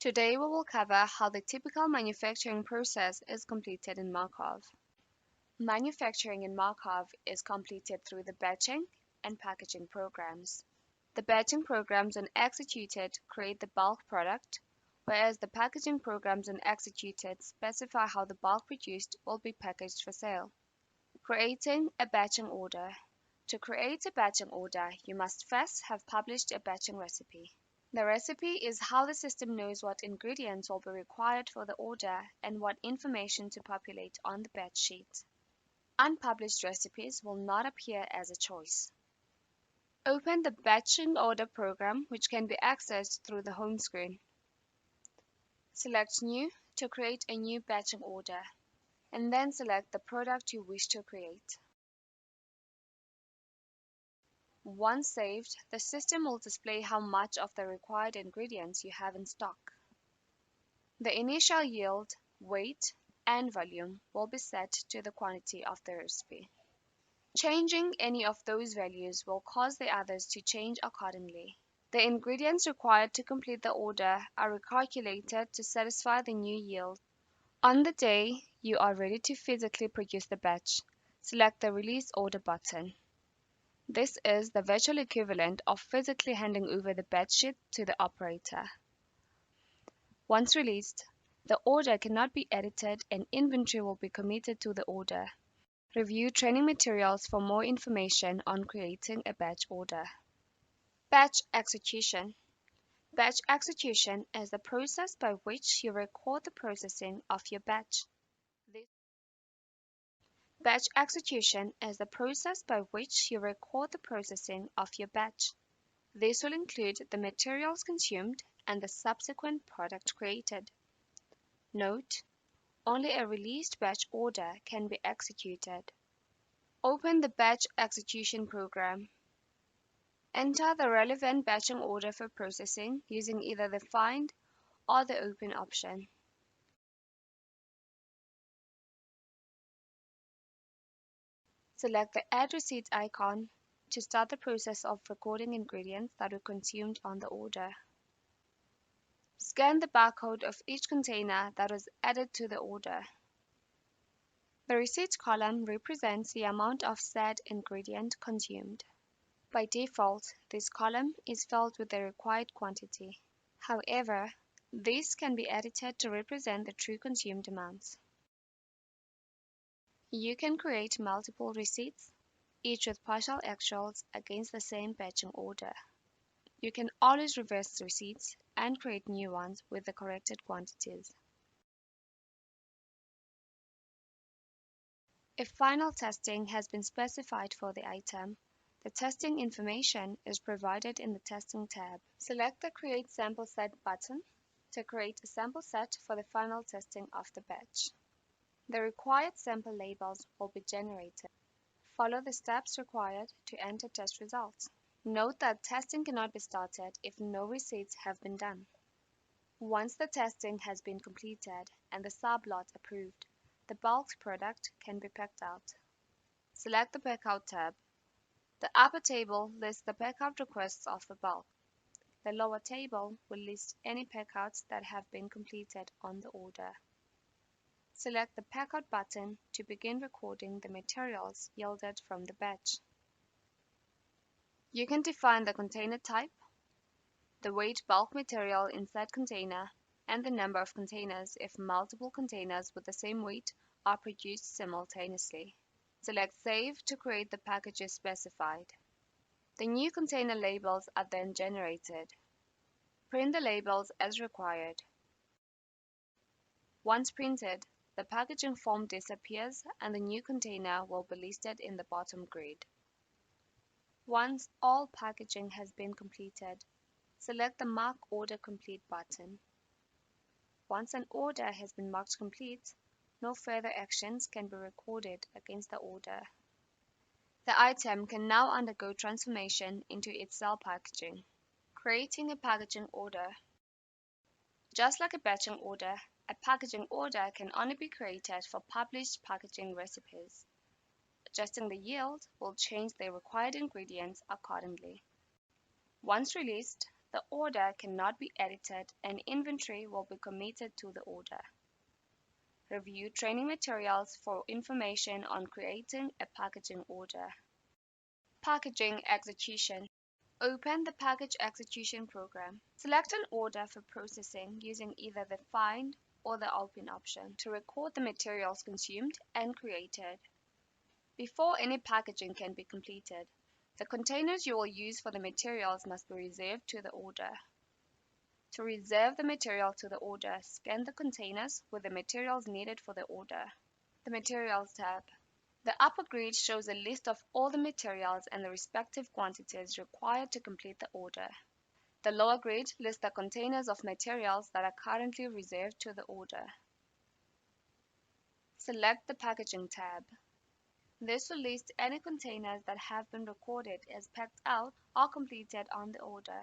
Today we will cover how the typical manufacturing process is completed in Mar-Kov. Manufacturing in Mar-Kov is completed through the batching and packaging programs. The batching programs when executed create the bulk product, whereas the packaging programs when executed specify how the bulk produced will be packaged for sale. Creating a batching order. To create a batching order, you must first have published a batching recipe. The recipe is how the system knows what ingredients will be required for the order and what information to populate on the batch sheet. Unpublished recipes will not appear as a choice. Open the batching order program, which can be accessed through the home screen. Select New to create a new batching order, and then select the product you wish to create. Once saved, the system will display how much of the required ingredients you have in stock. The initial yield, weight, and volume will be set to the quantity of the recipe. Changing any of those values will cause the others to change accordingly. The ingredients required to complete the order are recalculated to satisfy the new yield. On the day you are ready to physically produce the batch, select the Release Order button. This is the virtual equivalent of physically handing over the batch sheet to the operator. Once released, the order cannot be edited and inventory will be committed to the order. Review training materials for more information on creating a batch order. Batch execution. Batch execution is the process by which you record the processing of your batch. Batch execution is the process by which you record the processing of your batch. This will include the materials consumed and the subsequent product created. Note: only a released batch order can be executed. Open the batch execution program. Enter the relevant batching order for processing using either the Find or the Open option. Select the Add Receipt icon to start the process of recording ingredients that were consumed on the order. Scan the barcode of each container that was added to the order. The receipt column represents the amount of said ingredient consumed. By default, this column is filled with the required quantity. However, this can be edited to represent the true consumed amounts. You can create multiple receipts, each with partial actuals against the same batching order. You can always reverse receipts and create new ones with the corrected quantities. If final testing has been specified for the item, the testing information is provided in the Testing tab. Select the Create Sample Set button to create a sample set for the final testing of the batch. The required sample labels will be generated. Follow the steps required to enter test results. Note that testing cannot be started if no receipts have been done. Once the testing has been completed and the sublot approved, the bulk product can be packed out. Select the Packout tab. The upper table lists the packout requests of the bulk. The lower table will list any packouts that have been completed on the order. Select the Packout button to begin recording the materials yielded from the batch. You can define the container type, the weight bulk material in said container, and the number of containers if multiple containers with the same weight are produced simultaneously. Select Save to create the packages specified. The new container labels are then generated. Print the labels as required. Once printed, the packaging form disappears and the new container will be listed in the bottom grid. Once all packaging has been completed, select the Mark Order Complete button. Once an order has been marked complete, no further actions can be recorded against the order. The item can now undergo transformation into its cell packaging. Creating a packaging order. Just like a batching order, a packaging order can only be created for published packaging recipes. Adjusting the yield will change the required ingredients accordingly. Once released, The order cannot be edited and inventory will be committed to the order. Review training materials for information on creating a packaging order. Packaging execution. Open the package execution program. Select an order for processing using either the Find or the Open option to record the materials consumed and created. Before any packaging can be completed, the containers you will use for the materials must be reserved to the order. To reserve the material to the order, scan the containers with the materials needed for the order. The Materials tab. The upper grid shows a list of all the materials and the respective quantities required to complete the order. The lower grid lists the containers of materials that are currently reserved to the order. Select the Packaging tab. This will list any containers that have been recorded as packed out or completed on the order.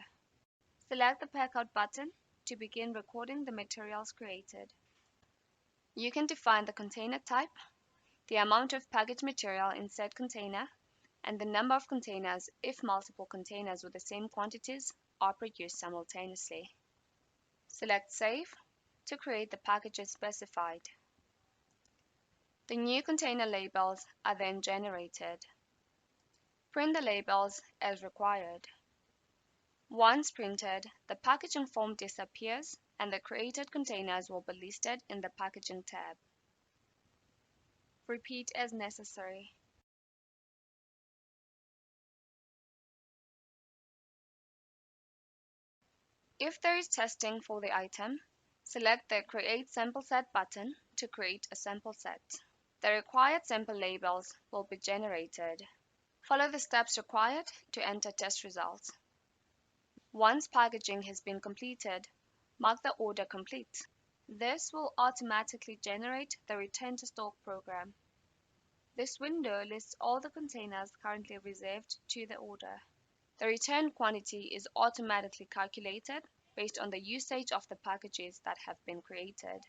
Select the Pack Out button to begin recording the materials created. You can define the container type, the amount of packaged material in said container, and the number of containers if multiple containers with the same quantities are produced simultaneously. Select Save to create the packages specified. The new container labels are then generated. Print the labels as required. Once printed, the packaging form disappears and the created containers will be listed in the Packaging tab. Repeat as necessary. If there is testing for the item, select the Create Sample Set button to create a sample set. The required sample labels will be generated. Follow the steps required to enter test results. Once packaging has been completed, mark the order complete. This will automatically generate the Return to Stock program. This window lists all the containers currently reserved to the order. The return quantity is automatically calculated based on the usage of the packages that have been created.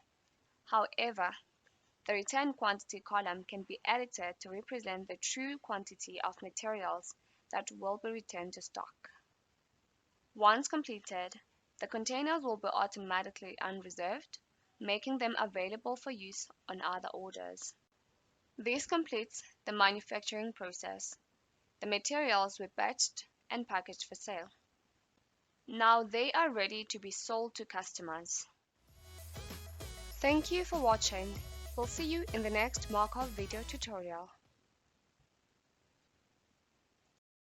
However, the return quantity column can be edited to represent the true quantity of materials that will be returned to stock. Once completed, the containers will be automatically unreserved, making them available for use on other orders. This completes the manufacturing process. The materials were batched and packaged for sale. Now they are ready to be sold to customers. Thank you for watching. We'll see you in the next Mar-Kov video tutorial.